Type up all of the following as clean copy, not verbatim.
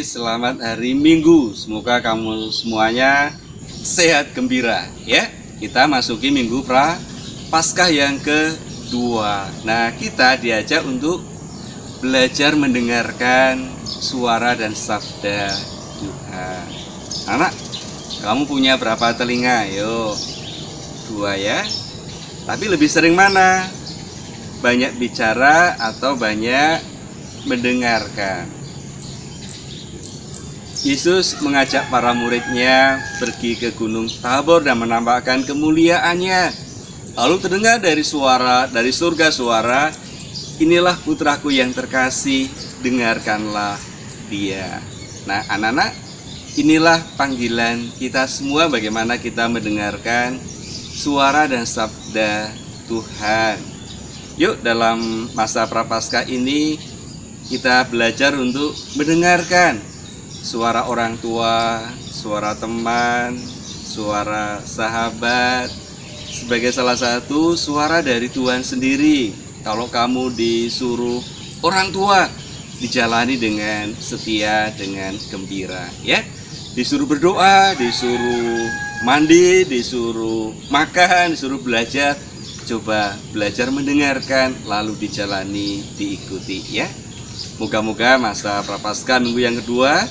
selamat hari Minggu. Semoga kamu semuanya sehat gembira ya. Kita masuki Minggu Prapaskah yang kedua. Nah, kita diajak untuk belajar mendengarkan suara dan sabda Tuhan. Anak, kamu punya berapa telinga? Yo, 2 ya. Tapi lebih sering mana? Banyak bicara atau banyak mendengarkan? Yesus mengajak para muridnya pergi ke Gunung Tabor dan menampakkan kemuliaannya. Lalu terdengar dari surga suara, "Inilah putraku yang terkasih, dengarkanlah dia." Nah, anak-anak, inilah panggilan kita semua bagaimana kita mendengarkan suara dan sabda Tuhan. Yuk, dalam masa Prapaskah ini kita belajar untuk mendengarkan suara orang tua, suara teman, suara sahabat, sebagai salah satu suara dari Tuhan sendiri. Kalau kamu disuruh orang tua, dijalani dengan setia, dengan gembira ya. Disuruh berdoa, disuruh mandi, disuruh makan, disuruh belajar, coba belajar mendengarkan, lalu dijalani, diikuti ya. Moga-moga masa Prapaskah minggu yang kedua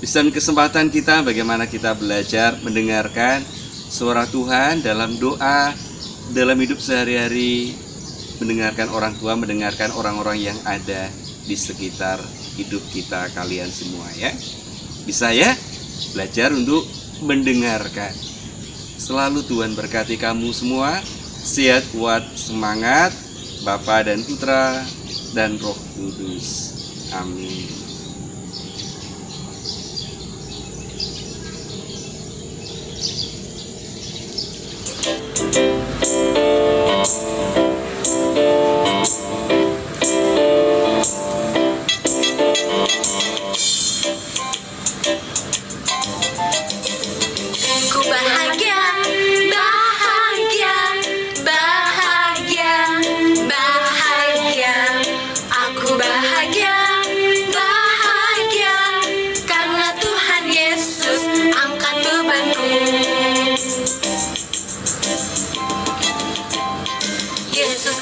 bisa kesempatan kita bagaimana kita belajar mendengarkan suara Tuhan dalam doa, dalam hidup sehari-hari, mendengarkan orang tua, mendengarkan orang-orang yang ada di sekitar hidup kita, kalian semua ya. Bisa ya belajar untuk mendengarkan. Selalu Tuhan berkati kamu semua, sehat, kuat, semangat, Bapa dan Putra dan Roh Kudus. Amin.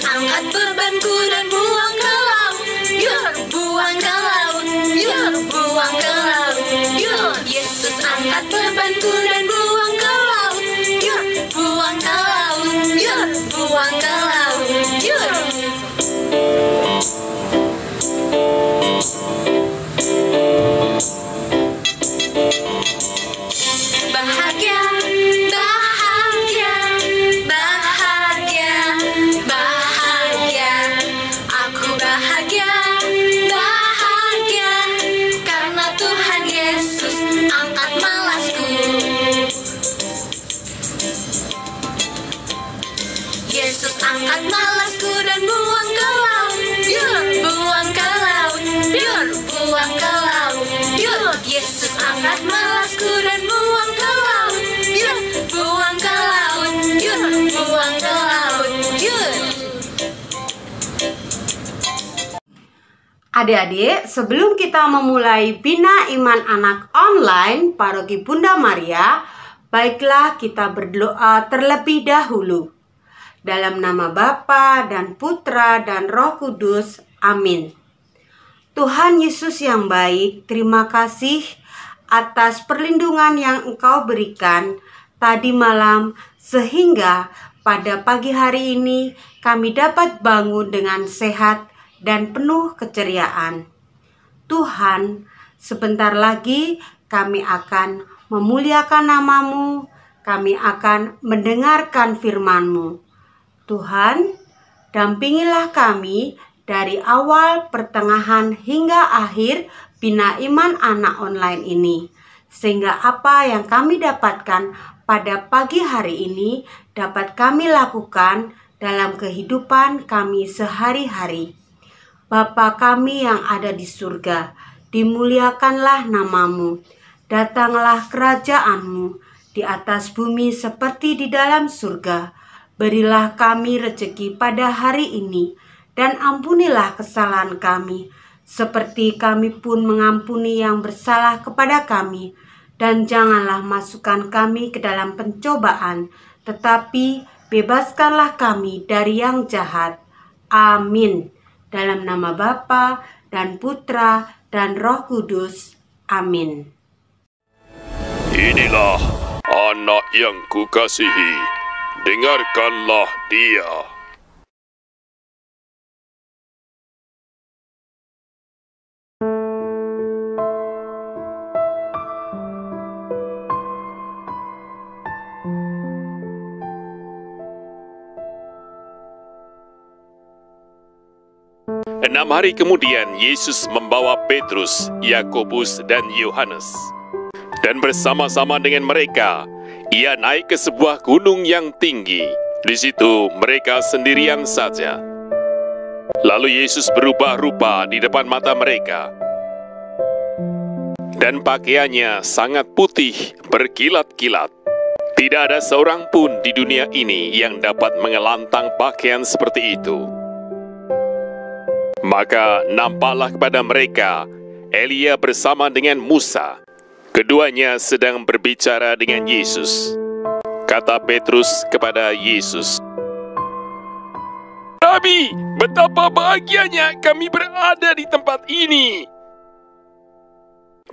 Angkat bebanku dan buang ke laut, yuk buang ke laut, yuk buang ke laut, yuk. Yesus angkat bebanku dan buang ke laut, yuk buang ke laut, yuk buang ke laut, yuk. Bahagia, bahagia, bahagia, bahagia. Aku bahagia, bahagia, karena Tuhan Yesus angkat malasku. Yesus angkat malasku dan buang ke laut, yuk buang ke laut, yuk buang ke laut, yuk. Yesus angkat malasku dan buang ke laut, yuk buang ke laut, yuk buang ke laut, yuk. Adik-adik, sebelum kita memulai Bina Iman Anak Online Paroki Bunda Maria, baiklah kita berdoa terlebih dahulu. Dalam nama Bapa dan Putra dan Roh Kudus, amin. Tuhan Yesus yang baik, terima kasih atas perlindungan yang Engkau berikan tadi malam, sehingga pada pagi hari ini kami dapat bangun dengan sehat dan penuh keceriaan. Tuhan, sebentar lagi kami akan memuliakan nama-Mu, kami akan mendengarkan firman-Mu. Tuhan, dampingilah kami dari awal, pertengahan, hingga akhir Bina Iman Anak Online ini, sehingga apa yang kami dapatkan pada pagi hari ini dapat kami lakukan dalam kehidupan kami sehari-hari. Bapa kami yang ada di surga, dimuliakanlah nama-Mu, datanglah kerajaan-Mu di atas bumi seperti di dalam surga. Berilah kami rezeki pada hari ini, dan ampunilah kesalahan kami, seperti kami pun mengampuni yang bersalah kepada kami. Dan janganlah masukkan kami ke dalam pencobaan, tetapi bebaskanlah kami dari yang jahat. Amin. Dalam nama Bapa dan Putra dan Roh Kudus. Amin. Inilah anak yang kukasihi, dengarkanlah dia. Enam hari kemudian, Yesus membawa Petrus, Yakobus, dan Yohanes. Dan bersama-sama dengan mereka, ia naik ke sebuah gunung yang tinggi. Di situ mereka sendirian saja. Lalu Yesus berubah rupa di depan mata mereka. Dan pakaiannya sangat putih, berkilat-kilat. Tidak ada seorang pun di dunia ini yang dapat mengelantang pakaian seperti itu. Maka nampaklah kepada mereka Elia bersama dengan Musa. Keduanya sedang berbicara dengan Yesus. Kata Petrus kepada Yesus, "Rabi, betapa bahagianya kami berada di tempat ini.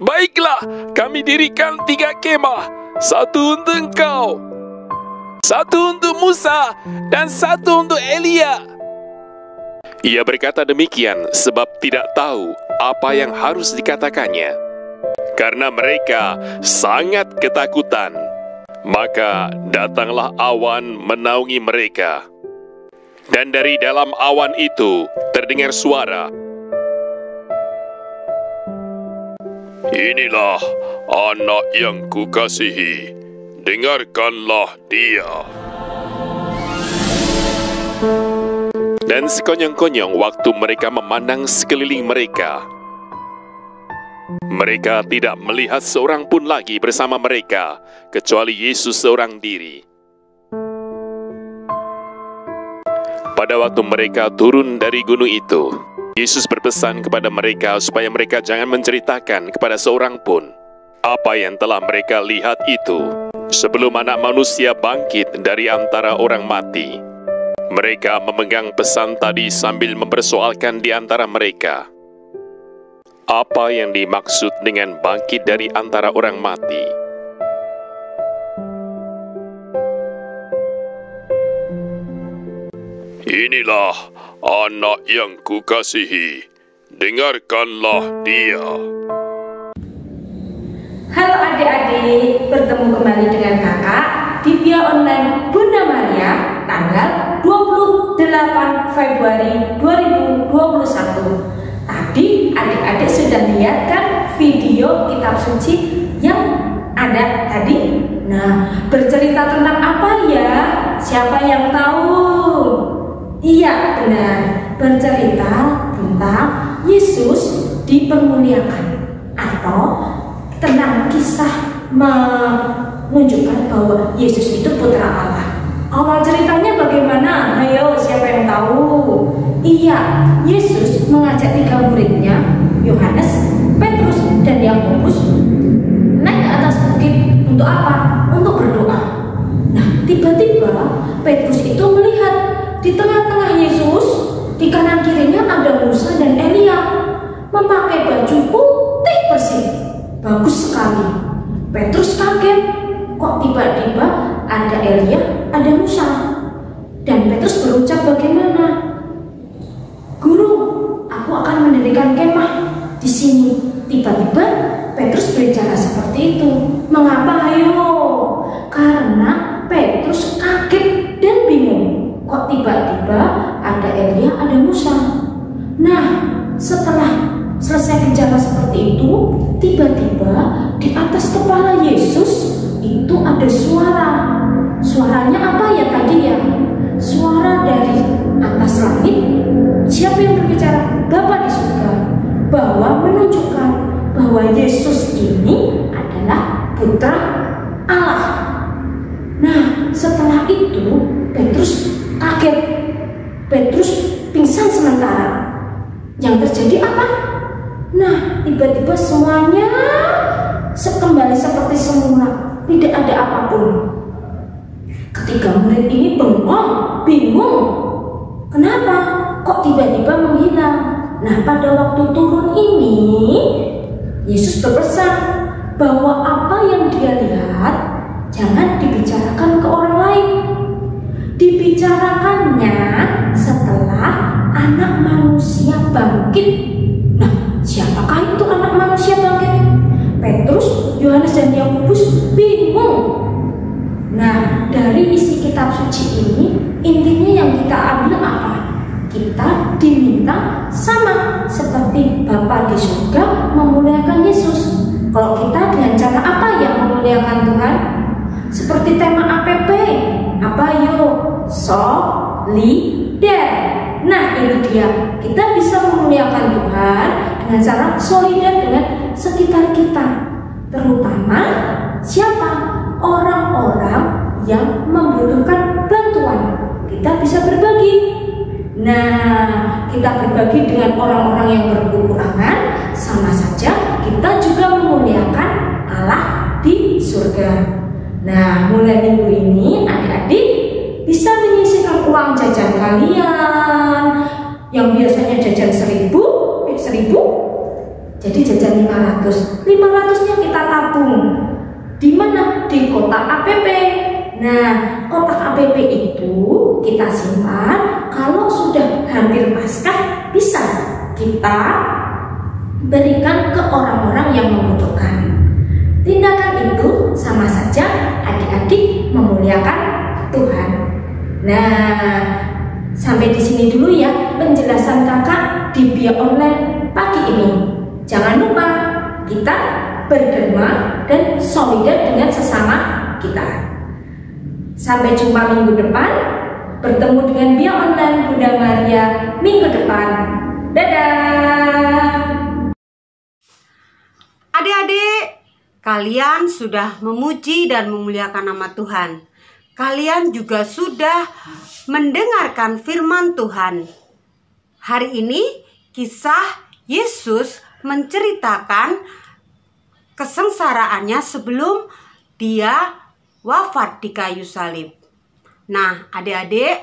Baiklah, kami dirikan 3 kemah, satu untuk engkau, satu untuk Musa, dan satu untuk Elia." Ia berkata demikian sebab tidak tahu apa yang harus dikatakannya, karena mereka sangat ketakutan. Maka datanglah awan menaungi mereka, dan dari dalam awan itu terdengar suara, "Inilah anak yang kukasihi, dengarkanlah dia." Dan sekonyong-konyong waktu mereka memandang sekeliling mereka, mereka tidak melihat seorang pun lagi bersama mereka, kecuali Yesus seorang diri. Pada waktu mereka turun dari gunung itu, Yesus berpesan kepada mereka supaya mereka jangan menceritakan kepada seorang pun apa yang telah mereka lihat itu, sebelum Anak Manusia bangkit dari antara orang mati. Mereka memegang pesan tadi sambil mempersoalkan di antara mereka, apa yang dimaksud dengan bangkit dari antara orang mati. Inilah anak yang kukasihi, dengarkanlah dia. Halo adik-adik, bertemu kembali dengan kakak di via online Bunda Maria tanggal 28 Februari 2021. Tadi adik-adik sudah lihat kan video kitab suci yang ada tadi? Nah, bercerita tentang apa ya? Siapa yang tahu? Iya, benar. Bercerita tentang Yesus dipermuliakan, atau tentang kisah menunjukkan bahwa Yesus itu putra Allah. Awal ceritanya bagaimana? Ayo, siapa yang tahu? Iya, Yesus mengajak 3 muridnya, Yohanes, Petrus, dan Yakobus, naik ke atas bukit untuk apa? Untuk berdoa. Nah, tiba-tiba Petrus itu melihat di tengah-tengah Yesus, di kanan kirinya ada Musa dan Elia, memakai baju putih bersih. Bagus sekali. Petrus kaget, kok tiba-tiba ada Elia, ada Musa. Dan Petrus berucap bagaimana? "Guru, aku akan mendirikan kemah di sini." Tiba-tiba Petrus berbicara seperti itu. Mengapa? Ayo. Karena Petrus kaget dan bingung. Kok tiba-tiba ada Elia, ada Musa. Nah, setelah selesai bicara seperti itu, tiba-tiba di atas kepala Yesus itu ada suara. Suaranya apa ya tadi ya? Suara dari atas langit. Siapa yang berbicara? Bapa di surga. Bahwa menunjukkan bahwa Yesus ini adalah putra Allah. Nah, setelah itu Petrus kaget. Petrus pingsan sementara. Yang terjadi apa? Nah, tiba-tiba semuanya kembali seperti semula, tidak ada apapun. Ketika murid ini bingung, kenapa kok tiba-tiba menghilang? Nah, pada waktu turun ini, Yesus berpesan bahwa apa yang dia lihat jangan dibicarakan ke orang lain. Dibicarakannya setelah Anak Manusia bangkit. Nah, siapakah itu Anak Manusia bangkit? Petrus, Yohanes, dan Yakobus bingung. Nah, dari isi kitab suci ini, intinya yang kita ambil apa? Kita diminta sama seperti Bapa di surga memuliakan Yesus. Kalau kita dengan cara apa yang memuliakan Tuhan? Seperti tema APP, apa yo? Solidar. Nah, itu dia. Kita bisa memuliakan Tuhan dengan cara solidar dengan sekitar kita. Terutama siapa? Orang-orang yang membutuhkan bantuan. Kita bisa berbagi. Nah, kita berbagi dengan orang-orang yang berkekurangan, sama saja kita juga memuliakan Allah di surga. Nah, mulai minggu ini adik-adik bisa menyisihkan uang jajan kalian yang biasanya jajan 1000, jadi jajan 500. 500-nya kita tabung. Di mana? Di kotak APP. Nah, kotak APP itu kita simpan. Kalau sudah hampir Paskah, bisa kita berikan ke orang-orang yang membutuhkan. Tindakan itu sama saja adik-adik memuliakan Tuhan. Nah, sampai di sini dulu ya penjelasan kakak di Bia Online pagi ini. Jangan lupa kita berderma dan solidar dengan sesama kita. Sampai jumpa minggu depan. Bertemu dengan Bia Online Bunda Maria minggu depan. Dadah. Adik-adik, kalian sudah memuji dan memuliakan nama Tuhan. Kalian juga sudah mendengarkan firman Tuhan. Hari ini kisah Yesus menceritakan kesengsaraannya sebelum dia wafat di kayu salib. Nah, adik-adik,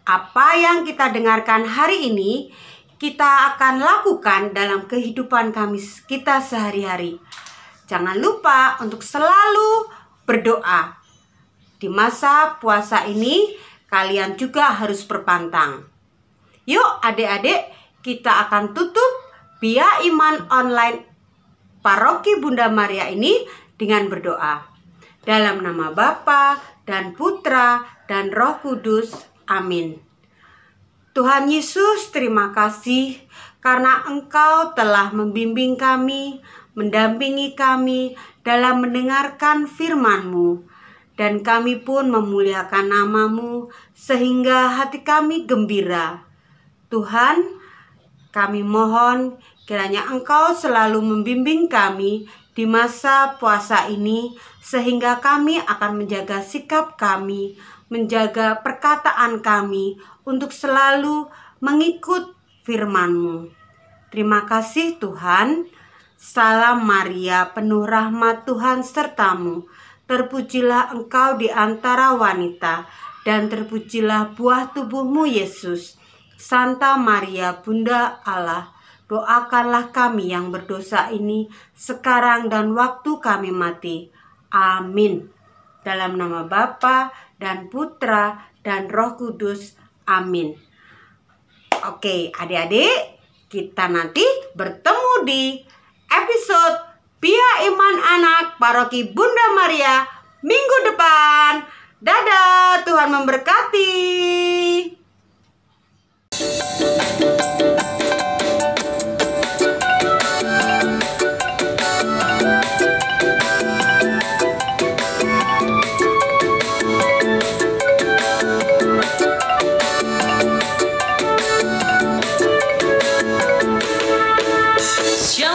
apa yang kita dengarkan hari ini kita akan lakukan dalam kehidupan kita sehari-hari. Jangan lupa untuk selalu berdoa. Di masa puasa ini kalian juga harus berpantang. Yuk adik-adik, kita akan tutup Bia Iman Online Paroki Bunda Maria ini dengan berdoa. Dalam nama Bapa dan Putra dan Roh Kudus. Amin. Tuhan Yesus, terima kasih karena Engkau telah membimbing kami, mendampingi kami dalam mendengarkan firman-Mu. Dan kami pun memuliakan nama-Mu sehingga hati kami gembira. Tuhan, kami mohon kiranya Engkau selalu membimbing kami di masa puasa ini, sehingga kami akan menjaga sikap kami, menjaga perkataan kami untuk selalu mengikut firman-Mu. Terima kasih Tuhan. Salam Maria, penuh rahmat Tuhan sertamu. Terpujilah Engkau di antara wanita, dan terpujilah buah tubuh-Mu Yesus. Santa Maria, Bunda Allah, doakanlah kami yang berdosa ini sekarang dan waktu kami mati. Amin. Dalam nama Bapa dan Putra dan Roh Kudus. Amin. Oke, adik-adik, kita nanti bertemu di episode Bia Iman Anak Paroki Bunda Maria minggu depan. Dadah, Tuhan memberkati. Sha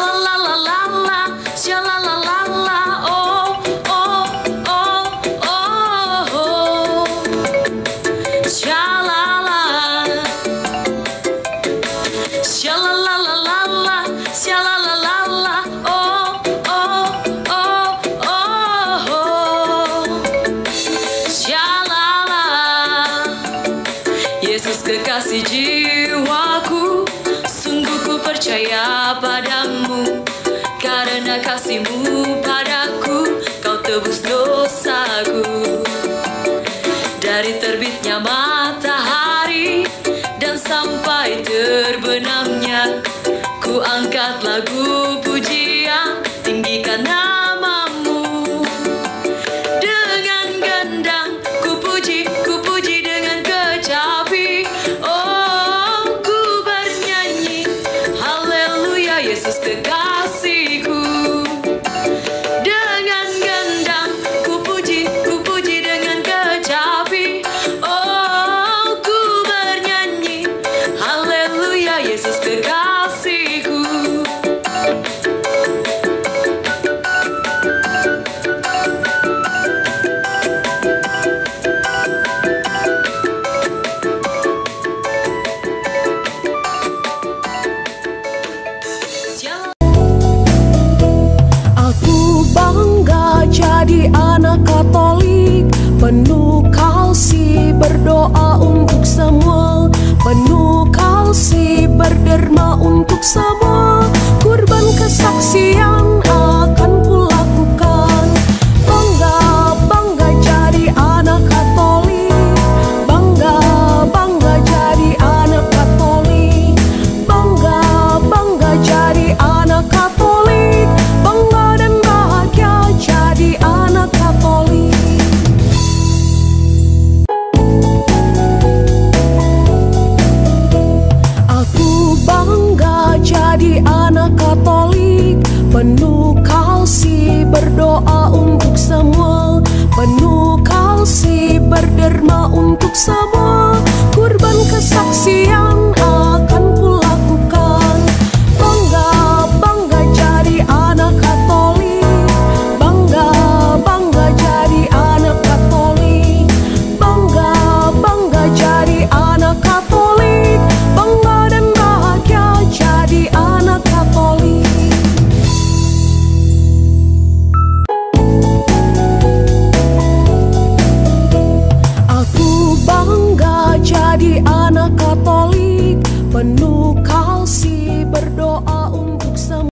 la la la la la, sha la la la. percaya padamu. Karena kasih-Mu padaku, Kau tebus dosaku. Dari terbitnya matahari dan sampai terbenamnya, ku angkat lagu pujian, tinggikan nama-Mu. Dengan gendang ku puji dengan kecapi. Oh, ku bernyanyi haleluya Yesus kekasihku. Dengan gendang ku puji dengan kecapi. Oh, ku bernyanyi haleluya Yesus kekasihku. Aku bangga jadi anak Katolik, penuh kasih berdoa untuk semua, penuh kasih berderma untuk semua.